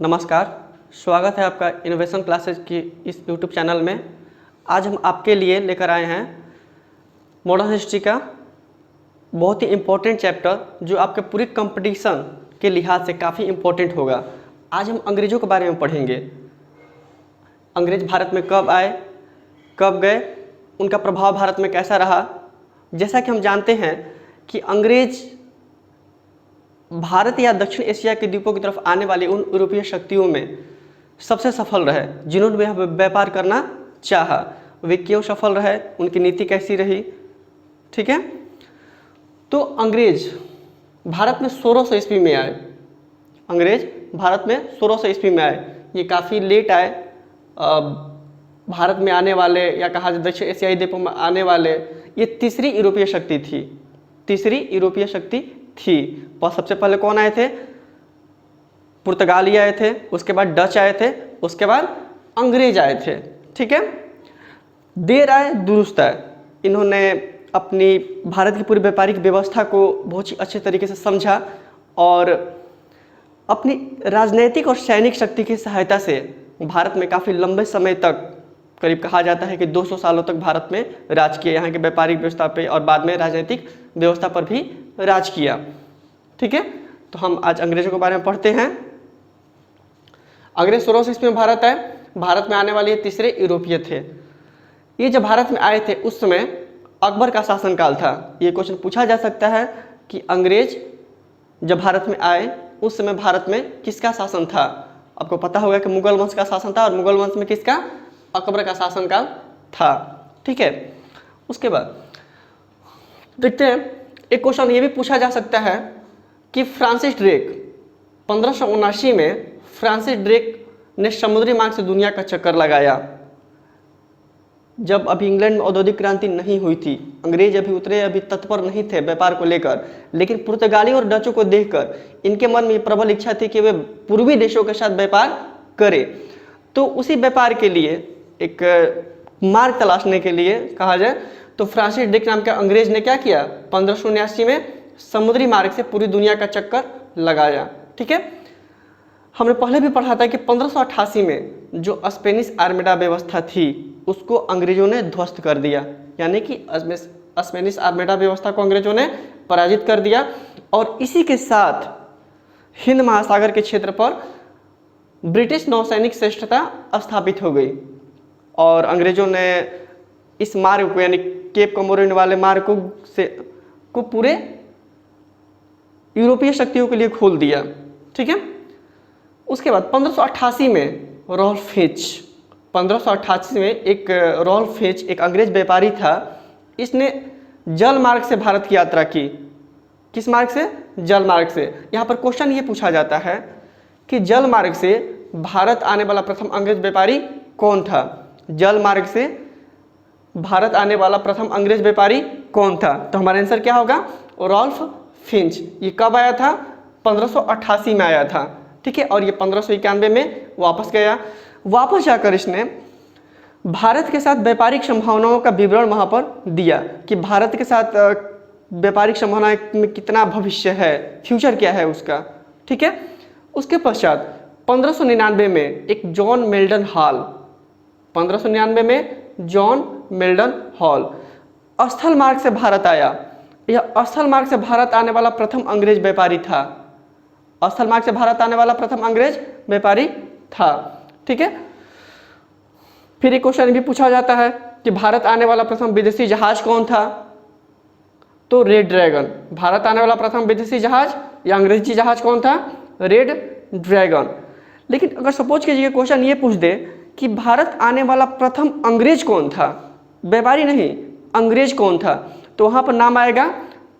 नमस्कार, स्वागत है आपका इनोवेशन क्लासेज की इस यूट्यूब चैनल में। आज हम आपके लिए लेकर आए हैं मॉडर्न हिस्ट्री का बहुत ही इम्पोर्टेंट चैप्टर जो आपके पूरे कंपटीशन के लिहाज से काफ़ी इम्पोर्टेंट होगा। आज हम अंग्रेज़ों के बारे में पढ़ेंगे। अंग्रेज़ भारत में कब आए, कब गए, उनका प्रभाव भारत में कैसा रहा। जैसा कि हम जानते हैं कि अंग्रेज़ भारत या दक्षिण एशिया के द्वीपों की तरफ आने वाली उन यूरोपीय शक्तियों में सबसे सफल रहे जिन्होंने व्यापार करना चाहा। वे क्यों सफल रहे, उनकी नीति कैसी रही, ठीक है। तो अंग्रेज भारत में 1600 ईस्वी में आए। अंग्रेज भारत में 1600 ईस्वी में आए। ये काफ़ी लेट आए। भारत में आने वाले या कहा जाए दक्षिण एशियाई द्वीपों में आने वाले ये तीसरी यूरोपीय शक्ति थी। तीसरी यूरोपीय शक्ति थी। और सबसे पहले कौन आए थे? पुर्तगाली आए थे, उसके बाद डच आए थे, उसके बाद अंग्रेज आए थे, ठीक है। देर आए दुरुस्त आए। इन्होंने अपनी भारत की पूरी व्यापारिक व्यवस्था को बहुत ही अच्छे तरीके से समझा और अपनी राजनीतिक और सैनिक शक्ति की सहायता से भारत में काफ़ी लंबे समय तक, करीब कहा जाता है कि 200 सालों तक भारत में राज किया। यहाँ की व्यापारिक व्यवस्था पे और बाद में राजनीतिक व्यवस्था पर भी राज किया, ठीक है। तो हम आज अंग्रेजों के बारे में पढ़ते हैं। अंग्रेज 1600 ईस्वी में भारत आए। भारत में आने वाले तीसरे यूरोपीय थे। ये जब भारत में आए थे उस समय अकबर का शासनकाल था। ये क्वेश्चन पूछा जा सकता है कि अंग्रेज जब भारत में आए उस समय भारत में किसका शासन था। आपको पता होगा कि मुगल वंश का शासन था और मुगल वंश में किसका? अकबर का शासनकाल था, ठीक है। उसके बाद देखते हैं, एक क्वेश्चन ये भी पूछा जा सकता है कि फ्रांसिस ड्रेक 1579 में फ्रांसिस ड्रेक ने समुद्री मार्ग से दुनिया का चक्कर लगाया। जब अभी इंग्लैंड में औद्योगिक क्रांति नहीं हुई थी, अंग्रेज अभी उतरे, अभी तत्पर नहीं थे व्यापार को लेकर, लेकिन पुर्तगाली और डचों को देखकर इनके मन में प्रबल इच्छा थी कि वे पूर्वी देशों के साथ व्यापार करें। तो उसी व्यापार के लिए एक मार्ग तलाशने के लिए कहा जाए तो फ्रांसिस ड्रेक नाम के अंग्रेज ने क्या किया? 1579 में समुद्री मार्ग से पूरी दुनिया का चक्कर लगाया, ठीक है। हमने पहले भी पढ़ा था कि 1588 में जो स्पेनिश आर्मेडा व्यवस्था थी उसको अंग्रेजों ने ध्वस्त कर दिया, यानी कि स्पेनिश आर्मेडा व्यवस्था को अंग्रेजों ने पराजित कर दिया। और इसी के साथ हिंद महासागर के क्षेत्र पर ब्रिटिश नौसैनिक श्रेष्ठता स्थापित हो गई और अंग्रेजों ने इस मार्ग को, यानी केप कमोरिन वाले मार्ग को पूरे यूरोपीय शक्तियों के लिए खोल दिया, ठीक है। उसके बाद 1588 में रॉल्फ फिंच, 1588 में एक रॉल्फ फिंच एक अंग्रेज व्यापारी था। इसने जल मार्ग से भारत की यात्रा की। किस मार्ग से? जल मार्ग से। यहाँ पर क्वेश्चन ये पूछा जाता है कि जल मार्ग से भारत आने वाला प्रथम अंग्रेज व्यापारी कौन था? जल मार्ग से भारत आने वाला प्रथम अंग्रेज व्यापारी कौन था? तो हमारा आंसर क्या होगा? Ralph Finch. ये कब आया था? 1588 में आया था, ठीक है। और ये 1591 में वापस गया। वापस जाकर इसने भारत के साथ व्यापारिक संभावनाओं का विवरण वहाँ पर दिया कि भारत के साथ व्यापारिक संभावनाएं में कितना भविष्य है, फ्यूचर क्या है उसका, ठीक है। उसके पश्चात 1599 में एक जॉन मेल्डन हॉल, 1599 में जॉन मेल्डन हॉल स्थल मार्ग से भारत आया। यह स्थल मार्ग से भारत आने वाला प्रथम अंग्रेज व्यापारी था। स्थल मार्ग से भारत आने वाला प्रथम अंग्रेज व्यापारी था, ठीक है। फिर एक क्वेश्चन भी पूछा जाता है कि भारत आने वाला प्रथम विदेशी जहाज कौन था? तो रेड ड्रैगन। भारत आने वाला प्रथम विदेशी जहाज या अंग्रेजी जहाज कौन था? Red dragon. लेकिन अगर सपोज कीजिए क्वेश्चन ये पूछ दे कि भारत आने वाला प्रथम अंग्रेज कौन था, व्यापारी नहीं, अंग्रेज कौन था, तो वहाँ पर नाम आएगा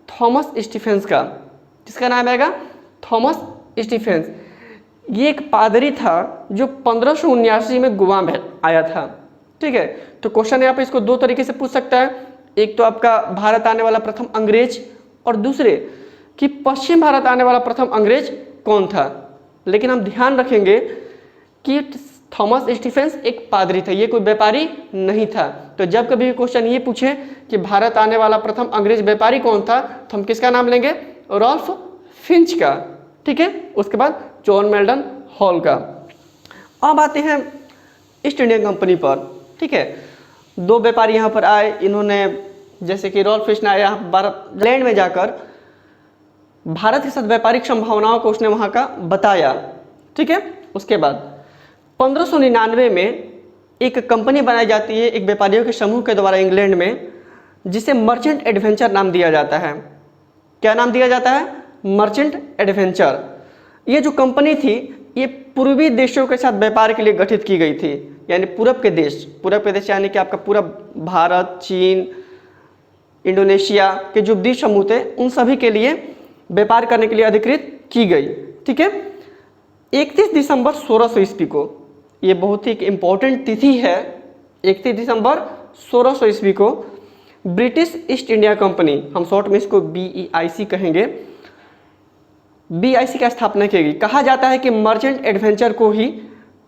थॉमस स्टीफेंस का। किसका नाम आएगा? Thomas Stephens. ये एक पादरी था जो 1579 में गोवा में आया था, ठीक है। तो क्वेश्चन यहाँ पे इसको दो तरीके से पूछ सकता है। एक तो आपका भारत आने वाला प्रथम अंग्रेज और दूसरे कि पश्चिम भारत आने वाला प्रथम अंग्रेज कौन था। लेकिन हम ध्यान रखेंगे कि थॉमस स्टीफेंस एक पादरी था, ये कोई व्यापारी नहीं था। तो जब कभी भी क्वेश्चन ये पूछे कि भारत आने वाला प्रथम अंग्रेज व्यापारी कौन था तो हम किसका नाम लेंगे? रॉल्फ फिंच का, ठीक है। उसके बाद जॉन मेल्डन हॉल का। अब आते हैं ईस्ट इंडिया कंपनी पर। ठीक है, दो व्यापारी यहाँ पर आए, इन्होंने जैसे कि रॉल्फ फिच ने आया इंग्लैंड में जाकर भारत के साथ व्यापारिक संभावनाओं को उसने वहाँ का बताया। ठीक है, उसके बाद 1599 में एक कंपनी बनाई जाती है एक व्यापारियों के समूह के द्वारा इंग्लैंड में, जिसे मर्चेंट एडवेंचर नाम दिया जाता है। क्या नाम दिया जाता है? Merchant adventure. ये जो कंपनी थी ये पूर्वी देशों के साथ व्यापार के लिए गठित की गई थी, यानी पूरब के देश यानी कि आपका पूरा भारत, चीन, इंडोनेशिया के जो द्वीप समूह थे उन सभी के लिए व्यापार करने के लिए अधिकृत की गई। ठीक है, 31 दिसंबर 1600 ईस्वी को, ये बहुत ही इम्पोर्टेंट तिथि है, 31 दिसंबर 1600 ईस्वी को ब्रिटिश ईस्ट इंडिया कंपनी, हम शॉर्ट में इसको BEIC कहेंगे, BIC का स्थापना की गई। कहा जाता है कि मर्चेंट एडवेंचर को ही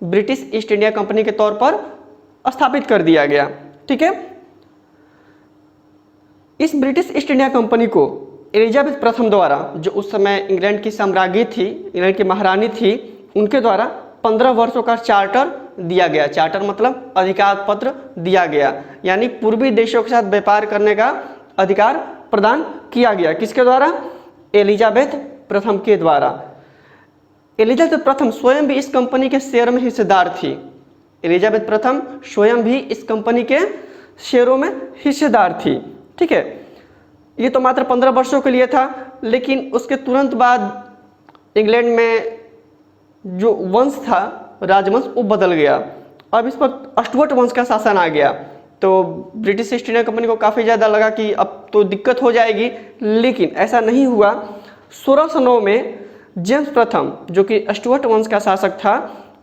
ब्रिटिश ईस्ट इंडिया कंपनी के तौर पर स्थापित कर दिया गया। ठीक है, इस ब्रिटिश ईस्ट इंडिया कंपनी को एलिजाबेथ प्रथम द्वारा, जो उस समय इंग्लैंड की सम्राज्ञी थी, इंग्लैंड की महारानी थी, उनके द्वारा 15 वर्षों का चार्टर दिया गया। चार्टर मतलब अधिकार पत्र दिया गया, यानी पूर्वी देशों के साथ व्यापार करने का अधिकार प्रदान किया गया। किसके द्वारा? एलिजाबेथ प्रथम के द्वारा। एलिजाबेथ प्रथम स्वयं भी इस कंपनी के शेयर में हिस्सेदार थी। एलिजाबेथ प्रथम स्वयं भी इस कंपनी के शेयरों में हिस्सेदार थी। ठीक है, ये तो मात्र 15 वर्षों के लिए था, लेकिन उसके तुरंत बाद इंग्लैंड में जो वंश था, राजवंश, वो बदल गया। अब इस पर स्टुअर्ट वंश का शासन आ गया, तो ब्रिटिश ईस्ट इंडिया कंपनी को काफ़ी ज़्यादा लगा कि अब तो दिक्कत हो जाएगी, लेकिन ऐसा नहीं हुआ। 1609 में जेम्स प्रथम, जो कि स्टुअर्ट वंश का शासक था,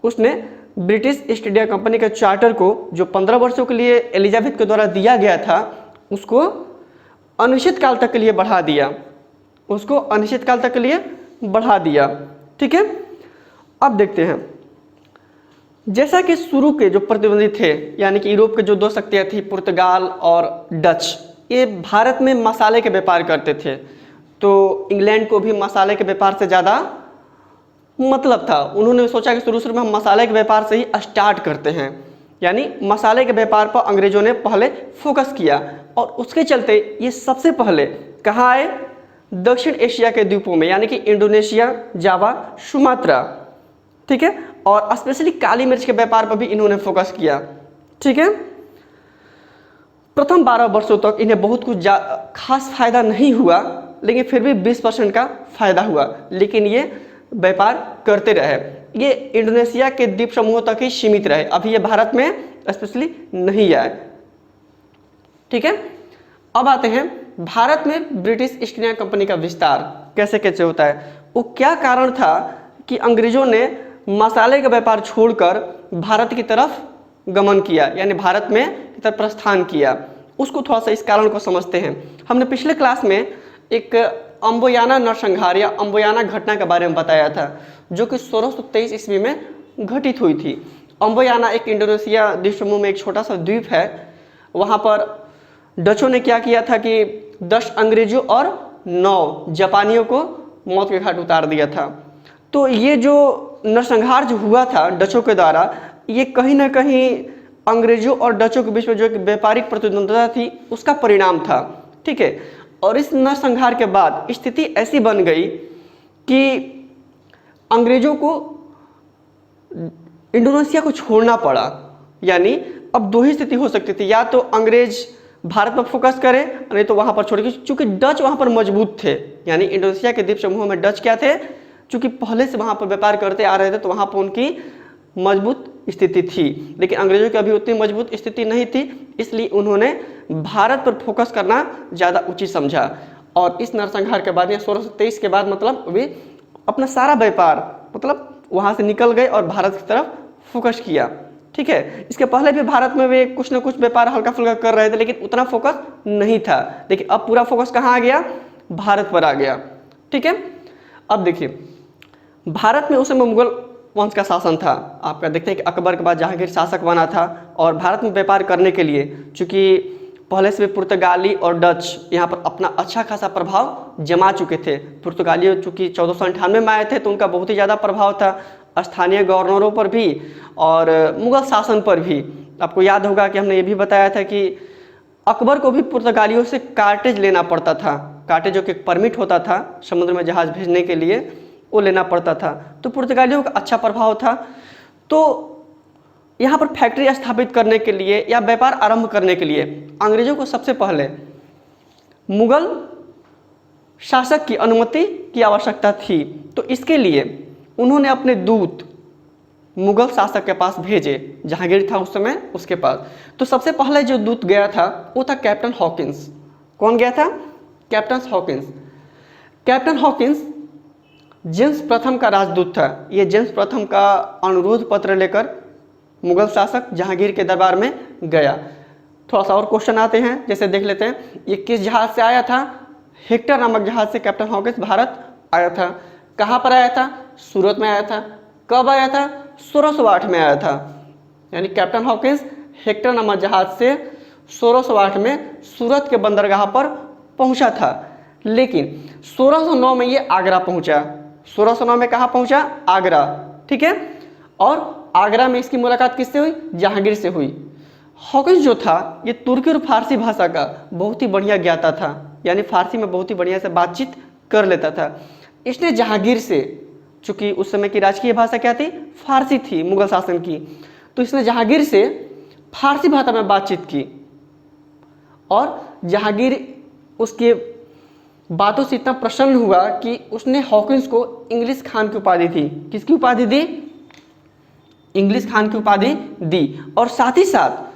उसने ब्रिटिश ईस्ट इंडिया कंपनी के चार्टर को, जो 15 वर्षों के लिए एलिजाबेथ के द्वारा दिया गया था, उसको अनिश्चित काल तक के लिए बढ़ा दिया। उसको अनिश्चित काल तक के लिए बढ़ा दिया। ठीक है, अब देखते हैं, जैसा कि शुरू के जो प्रतिद्वंदी थे, यानी कि यूरोप के जो दो शक्तियाँ थी, पुर्तगाल और डच, ये भारत में मसाले के व्यापार करते थे। तो इंग्लैंड को भी मसाले के व्यापार से ज़्यादा मतलब था। उन्होंने सोचा कि शुरू में हम मसाले के व्यापार से ही स्टार्ट करते हैं, यानी मसाले के व्यापार पर अंग्रेजों ने पहले फोकस किया, और उसके चलते ये सबसे पहले कहाँ आए? दक्षिण एशिया के द्वीपों में, यानी कि इंडोनेशिया, जावा, सुमात्रा। ठीक है, और स्पेशली काली मिर्च के व्यापार पर भी इन्होंने फोकस किया। ठीक है, प्रथम 12 वर्षों तक इन्हें बहुत कुछ खास फायदा नहीं हुआ, लेकिन फिर भी 20% का फायदा हुआ, लेकिन ये व्यापार करते रहे। ये इंडोनेशिया के द्वीप समूहों तक ही सीमित रहे, अभी ये भारत में स्पेशली नहीं आए। ठीक है, अब आते हैं भारत में ब्रिटिश ईस्ट इंडिया कंपनी का विस्तार कैसे कैसे होता है। वो क्या कारण था कि अंग्रेजों ने मसाले का व्यापार छोड़कर भारत की तरफ गमन किया, यानी भारत में की तरफ प्रस्थान किया, उसको थोड़ा सा इस कारण को समझते हैं। हमने पिछले क्लास में एक अम्बोयाना नरसंहार या अम्बोयाना घटना के बारे में बताया था, जो कि 1623 ईस्वी में घटित हुई थी। अम्बोयाना एक इंडोनेशिया द्वीप समूह में एक छोटा सा द्वीप है। वहाँ पर डचों ने क्या किया था कि 10 अंग्रेजों और 9 जापानियों को मौत के घाट उतार दिया था। तो ये जो नरसंहार जो हुआ था डचों के द्वारा, ये कहीं ना कहीं अंग्रेजों और डचों के बीच में जो एक व्यापारिक प्रतिद्वंद्विता थी उसका परिणाम था। ठीक है, और इस नरसंहार के बाद स्थिति ऐसी बन गई कि अंग्रेजों को इंडोनेशिया को छोड़ना पड़ा। यानी अब दो ही स्थिति हो सकती थी, या तो अंग्रेज भारत पर फोकस करें, नहीं तो वहाँ पर छोड़ के, चूँकि डच वहाँ पर मजबूत थे, यानी इंडोनेशिया के द्वीप समूह में डच क्या थे, चूँकि पहले से वहाँ पर व्यापार करते आ रहे थे, तो वहाँ पर उनकी मजबूत स्थिति थी। लेकिन अंग्रेजों की अभी उतनी मजबूत स्थिति नहीं थी, इसलिए उन्होंने भारत पर फोकस करना ज़्यादा उचित समझा। और इस नरसंहार के बाद या 1623 के बाद मतलब वे अपना सारा व्यापार मतलब वहाँ से निकल गए और भारत की तरफ फोकस किया। ठीक है, इसके पहले भी भारत में वे कुछ ना कुछ व्यापार हल्का फुल्का कर रहे थे, लेकिन उतना फोकस नहीं था। लेकिन अब पूरा फोकस कहाँ आ गया? भारत पर आ गया। ठीक है, अब देखिए, भारत में उस समय मुगल वंश का शासन था। आपका देखते हैं कि अकबर के बाद जहांगीर शासक बना था, और भारत में व्यापार करने के लिए चूँकि पहले से भी पुर्तगाली और डच यहाँ पर अपना अच्छा खासा प्रभाव जमा चुके थे। पुर्तगाली चूँकि 1498 में आए थे, तो उनका बहुत ही ज़्यादा प्रभाव था, स्थानीय गवर्नरों पर भी और मुगल शासन पर भी। आपको याद होगा कि हमने ये भी बताया था कि अकबर को भी पुर्तगालियों से कार्टेज लेना पड़ता था। कार्टेज जो कि एक परमिट होता था समुद्र में जहाज़ भेजने के लिए, वो लेना पड़ता था। तो पुर्तगालियों का अच्छा प्रभाव था। तो यहाँ पर फैक्ट्री स्थापित करने के लिए या व्यापार आरंभ करने के लिए अंग्रेजों को सबसे पहले मुगल शासक की अनुमति की आवश्यकता थी। तो इसके लिए उन्होंने अपने दूत मुगल शासक के पास भेजे, जहांगीर था उस समय उसके पास। तो सबसे पहले जो दूत गया था वो था कैप्टन हॉकिंस। कौन गया था? Captain Hawkins. Captain Hawkins James प्रथम का राजदूत था। ये जेम्स प्रथम का अनुरोध पत्र लेकर मुगल शासक जहांगीर के दरबार में गया। थोड़ा सा और क्वेश्चन आते हैं, जैसे देख लेते हैं। ये किस जहाज़ से आया था? हेक्टर नामक जहाज़ से कैप्टन हॉकिंस भारत आया था। कहाँ पर आया था? सूरत में आया था। कब आया था? 1608 में आया था। यानी कैप्टन हॉकिंस हेक्टर नामक जहाज़ से 1608 में सूरत के बंदरगाह पर पहुंचा था। लेकिन 1609 में ये आगरा पहुंचा। 1609 में कहाँ पहुंचा? आगरा। ठीक है। और आगरा में इसकी मुलाकात किससे हुई? जहांगीर से हुई। हॉकिंस जो था ये तुर्की और फारसी भाषा का बहुत ही बढ़िया ज्ञाता था, यानी फारसी में बहुत ही बढ़िया से बातचीत कर लेता था। इसने जहांगीर से, चूंकि उस समय की राजकीय भाषा क्या थी? फारसी थी, मुगल शासन की। तो इसने जहांगीर से फारसी भाषा में बातचीत की और जहांगीर उसके बातों से इतना प्रसन्न हुआ कि उसने हॉकिंस को इंग्लिश खान की उपाधि दी। किसकी उपाधि दी? इंग्लिश खान की उपाधि दी। और साथ ही साथ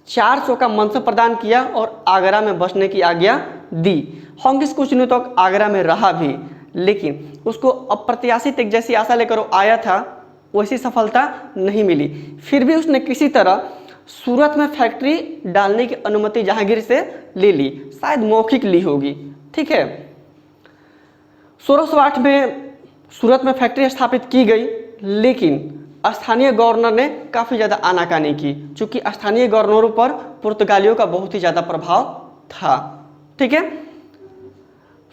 400 का मनसब प्रदान किया और आगरा में बसने की आज्ञा दी। हॉकिंस कुछ दिनों तक आगरा में रहा भी, लेकिन उसको अप्रत्याशित एक जैसी आशा लेकर वो आया था, वैसी सफलता नहीं मिली। फिर भी उसने किसी तरह सूरत में फैक्ट्री डालने की अनुमति जहांगीर से ले ली, शायद मौखिक ली होगी। ठीक है। 1608 में सूरत में फैक्ट्री स्थापित की गई, लेकिन स्थानीय गवर्नर ने काफ़ी ज़्यादा आनाकानी की, चूँकि स्थानीय गवर्नरों पर पुर्तगालियों का बहुत ही ज़्यादा प्रभाव था। ठीक है।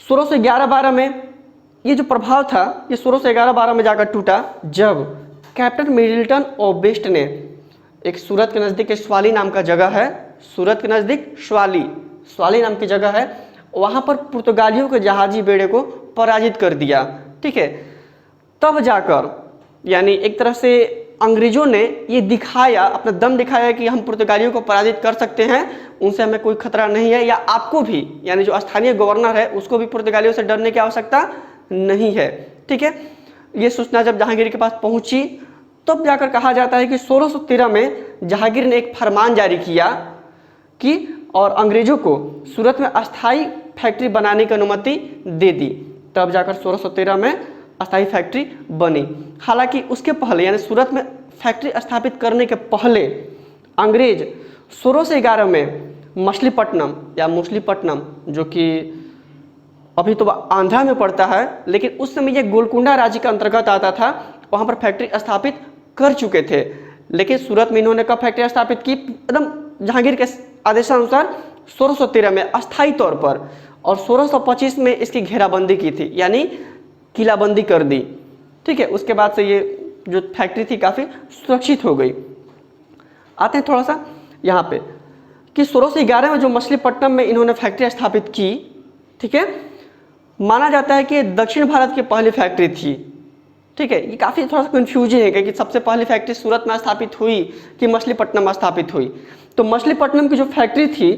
1611-12 में ये जो प्रभाव था ये 1611-12 में जाकर टूटा, जब कैप्टन मिडल्टन ओबेस्ट ने एक सूरत के नज़दीक स्वाली नाम का जगह है, सूरत के नज़दीक स्वाली नाम की जगह है, वहाँ पर पुर्तगालियों के जहाजी बेड़े को पराजित कर दिया। ठीक है। तब जाकर यानी एक तरह से अंग्रेजों ने ये दिखाया, अपना दम दिखाया कि हम पुर्तगालियों को पराजित कर सकते हैं, उनसे हमें कोई खतरा नहीं है, या आपको भी, यानी जो स्थानीय गवर्नर है उसको भी पुर्तगालियों से डरने की आवश्यकता नहीं है। ठीक है। ये सूचना जब जहांगीर के पास पहुंची तब जाकर कहा जाता है कि 1613 में जहांगीर ने एक फरमान जारी किया कि और अंग्रेजों को सूरत में अस्थाई फैक्ट्री बनाने की अनुमति दे दी। तब जाकर 1613 में अस्थाई फैक्ट्री बनी। हालांकि उसके पहले यानी सूरत में फैक्ट्री स्थापित करने के पहले अंग्रेज 1611 में मछलीपट्टनम या मुसलीपट्टनम, जो कि अभी तो आंध्रा में पड़ता है, लेकिन उस समय ये गोलकुंडा राज्य के अंतर्गत आता था, वहाँ पर फैक्ट्री स्थापित कर चुके थे। लेकिन सूरत में इन्होंने कब फैक्ट्री स्थापित की? एकदम जहांगीर के आदेशानुसार 1613 में अस्थायी तौर पर, और 1625 में इसकी घेराबंदी की थी, यानी किलाबंदी कर दी। ठीक है। उसके बाद से ये जो फैक्ट्री थी काफ़ी सुरक्षित हो गई। आते हैं थोड़ा सा यहाँ पे कि 1611 में जो मछलीपट्टनम में इन्होंने फैक्ट्री स्थापित की, ठीक है, माना जाता है कि दक्षिण भारत की पहली फैक्ट्री थी। ठीक है। ये काफ़ी थोड़ा सा कन्फ्यूजिंग है कि सबसे पहली फैक्ट्री सूरत में स्थापित हुई कि मछलीपट्टनम में स्थापित हुई। तो मछलीपट्टनम की जो फैक्ट्री थी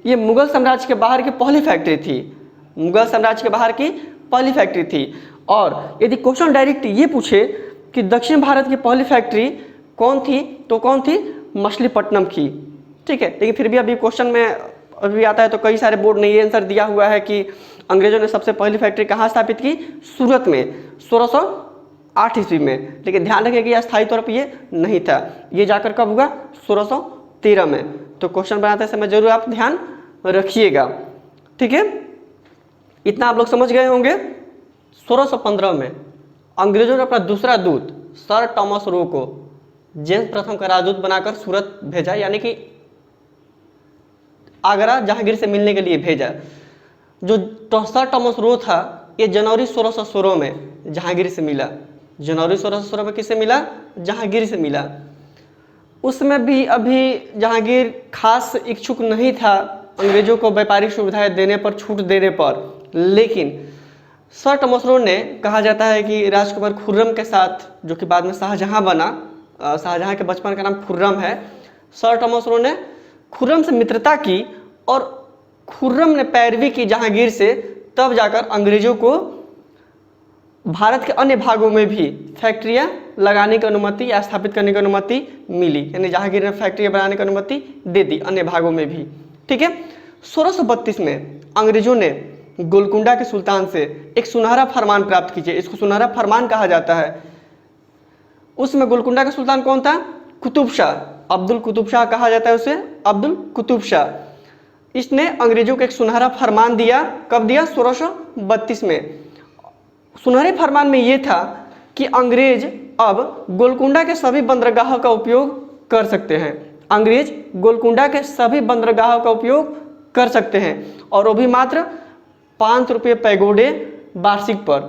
ये मुगल साम्राज्य के बाहर की पहली फैक्ट्री थी, मुगल साम्राज्य के बाहर की पहली फैक्ट्री थी। और यदि क्वेश्चन डायरेक्ट ये पूछे कि दक्षिण भारत की पहली फैक्ट्री कौन थी, तो कौन थी? मछलीपट्टनम की। ठीक है। लेकिन फिर भी अभी क्वेश्चन में अभी आता है तो कई सारे बोर्ड ने ये आंसर दिया हुआ है कि अंग्रेजों ने सबसे पहली फैक्ट्री कहाँ स्थापित की? सूरत में 1608 ईस्वी में। लेकिन ध्यान रखिए कि अस्थायी तौर पर ये नहीं था, ये जाकर कब हुआ? 1613 में। तो क्वेश्चन बनाते समय जरूर आप ध्यान रखिएगा। ठीक है। इतना आप लोग समझ गए होंगे। 1615 में अंग्रेजों ने अपना दूसरा दूत सर टॉमस रो को जेम्स प्रथम का राजदूत बनाकर सूरत भेजा, यानी कि आगरा जहांगीर से मिलने के लिए भेजा। जो सर टॉमस रो था ये जनवरी 1616 में जहांगीर से मिला। जनवरी 1616 में किससे मिला? जहांगीर से मिला। उसमें भी अभी जहांगीर खास इच्छुक नहीं था अंग्रेजों को व्यापारिक सुविधाएं देने पर, छूट देने पर, लेकिन सर टॉमस रो ने, कहा जाता है कि राजकुमार खुर्रम के साथ, जो कि बाद में शाहजहां बना, शाहजहां के बचपन का नाम खुर्रम है, सर टॉमस रो ने खुर्रम से मित्रता की और खुर्रम ने पैरवी की जहांगीर से, तब जाकर अंग्रेजों को भारत के अन्य भागों में भी फैक्ट्रियां लगाने की अनुमति या स्थापित करने की अनुमति मिली। यानी जहांगीर ने फैक्ट्रियां बनाने की अनुमति दे दी अन्य भागों में भी। ठीक है। 1632 में अंग्रेजों ने गोलकुंडा के सुल्तान से एक सुनहरा फरमान प्राप्त कीजिए, इसको सुनहरा फरमान कहा जाता है। उसमें गोलकुंडा का सुल्तान कौन था? कुतुब शाह, अब्दुल कुतुब शाह कहा जाता है उसे, अब्दुल कुतुब शाह। इसने अंग्रेजों को एक सुनहरा फरमान दिया। कब दिया? 1632 में। सुनहरे फरमान में यह था कि अंग्रेज अब गोलकुंडा के सभी बंदरगाहों का उपयोग कर सकते हैं। अंग्रेज गोलकुंडा के सभी बंदरगाहों का उपयोग कर सकते हैं, और वो भी मात्र 5 रुपये पैगोडे वार्षिक पर,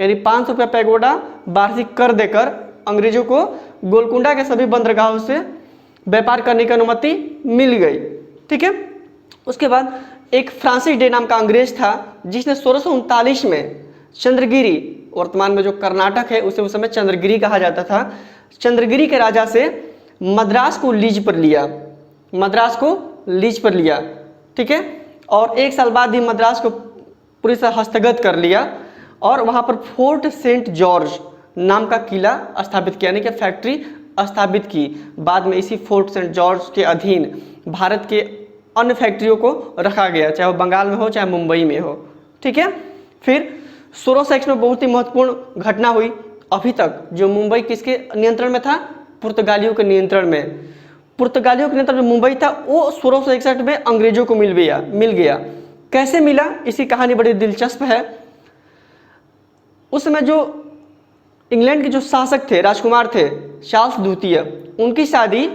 यानी 5 रुपये पैगोडा वार्षिक कर देकर अंग्रेजों को गोलकुंडा के सभी बंदरगाहों से व्यापार करने की अनुमति मिल गई। ठीक है। उसके बाद एक फ्रांसिस डे नाम का अंग्रेज था, जिसने 1639 में चंद्रगिरी, वर्तमान में जो कर्नाटक है उसे उस समय चंद्रगिरी कहा जाता था, चंद्रगिरी के राजा से मद्रास को लीज पर लिया, मद्रास को लीज पर लिया। ठीक है। और 1 साल बाद ही मद्रास को पूरी तरह हस्तगत कर लिया और वहाँ पर फोर्ट सेंट जॉर्ज नाम का किला स्थापित किया, यानी कि फैक्ट्री स्थापित की। बाद में इसी फोर्ट सेंट जॉर्ज के अधीन भारत के अन्य फैक्ट्रियों को रखा गया, चाहे वो बंगाल में हो चाहे मुंबई में हो। ठीक है। फिर 1601 में बहुत ही महत्वपूर्ण घटना हुई। अभी तक जो मुंबई किसके नियंत्रण में था? पुर्तगालियों के नियंत्रण में। पुर्तगालियों के नियंत्रण में मुंबई था, वो 1661 में अंग्रेजों को मिल गया। कैसे मिला? इसकी कहानी बड़ी दिलचस्प है। उस समय जो इंग्लैंड के जो शासक थे, राजकुमार थे, चार्ल्स द्वितीय, उनकी शादी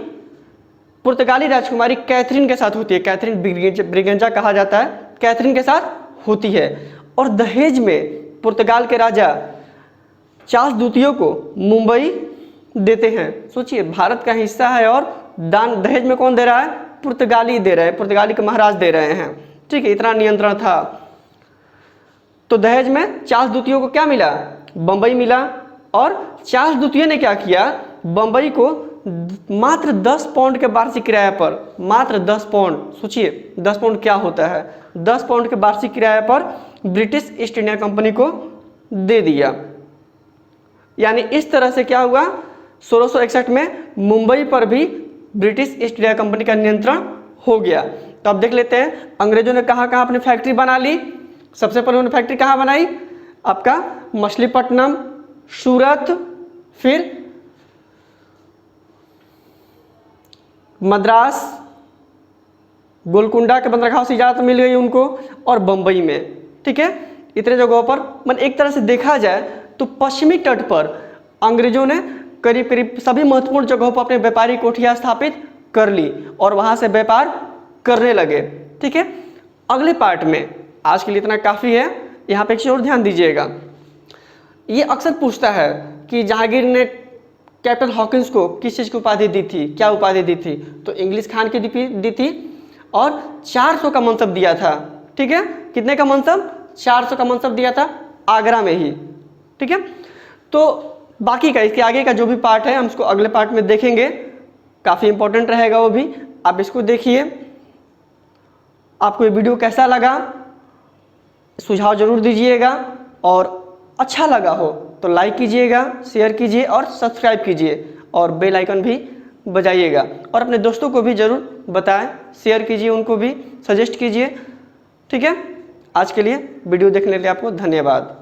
पुर्तगाली राजकुमारी कैथरीन के साथ होती है। कैथरीन ब्रिगेंजा कहा जाता है, कैथरीन के साथ होती है। और दहेज में पुर्तगाल के राजा चार्ल्स द्वितीय को मुंबई देते हैं। सोचिए, भारत का हिस्सा है और दान दहेज में कौन दे रहा है? पुर्तगाली दे रहे हैं, पुर्तगाली के महाराज दे रहे हैं। ठीक है, इतना नियंत्रण था। तो दहेज में चार्ल्स द्वितीय को क्या मिला? बंबई मिला। और चार्ल्स द्वितीय ने क्या किया? बंबई को मात्र 10 पाउंड के वार्षिक किराए पर, मात्र 10 पाउंड, सोचिए 10 पाउंड क्या होता है, 10 पाउंड के वार्षिक किराए पर ब्रिटिश ईस्ट इंडिया कंपनी को दे दिया। यानी इस तरह से क्या हुआ? 1661 में मुंबई पर भी ब्रिटिश ईस्ट इंडिया कंपनी का नियंत्रण हो गया। तो अब देख लेते हैं अंग्रेजों ने कहाँ कहाँ अपनी फैक्ट्री बना ली। सबसे पहले उन्होंने फैक्ट्री कहाँ बनाई? आपका मछलीपट्टनम, सूरत, फिर मद्रास, गोलकुंडा के बंदरगाह से इजाज़त मिल गई उनको, और बंबई में। ठीक है, इतने जगहों पर मन एक तरह से देखा जाए तो पश्चिमी तट पर अंग्रेजों ने करीब करीब सभी महत्वपूर्ण जगहों पर अपने व्यापारिक कोठियाँ स्थापित कर ली और वहाँ से व्यापार करने लगे। ठीक है। अगले पार्ट में, आज के लिए इतना काफ़ी है, यहाँ पे एक चीज़ और ध्यान दीजिएगा। ये अक्सर पूछता है कि जहांगीर ने कैप्टन हॉकिंस को किस चीज़ की उपाधि दी थी, क्या उपाधि दी थी? तो इंग्लिश खान की दी थी और 400 का मनसब दिया था। ठीक है, कितने का मनसब? 400 का मनसब दिया था आगरा में ही। ठीक है। तो बाकी का, इसके आगे का जो भी पार्ट है हम इसको अगले पार्ट में देखेंगे, काफ़ी इंपॉर्टेंट रहेगा वो भी, आप इसको देखिए। आपको ये वीडियो कैसा लगा सुझाव जरूर दीजिएगा, और अच्छा लगा हो तो लाइक कीजिएगा, शेयर कीजिए और सब्सक्राइब कीजिए, और बेल आइकन भी बजाइएगा, और अपने दोस्तों को भी ज़रूर बताएं, शेयर कीजिए, उनको भी सजेस्ट कीजिए। ठीक है। आज के लिए वीडियो देखने के लिए आपको धन्यवाद।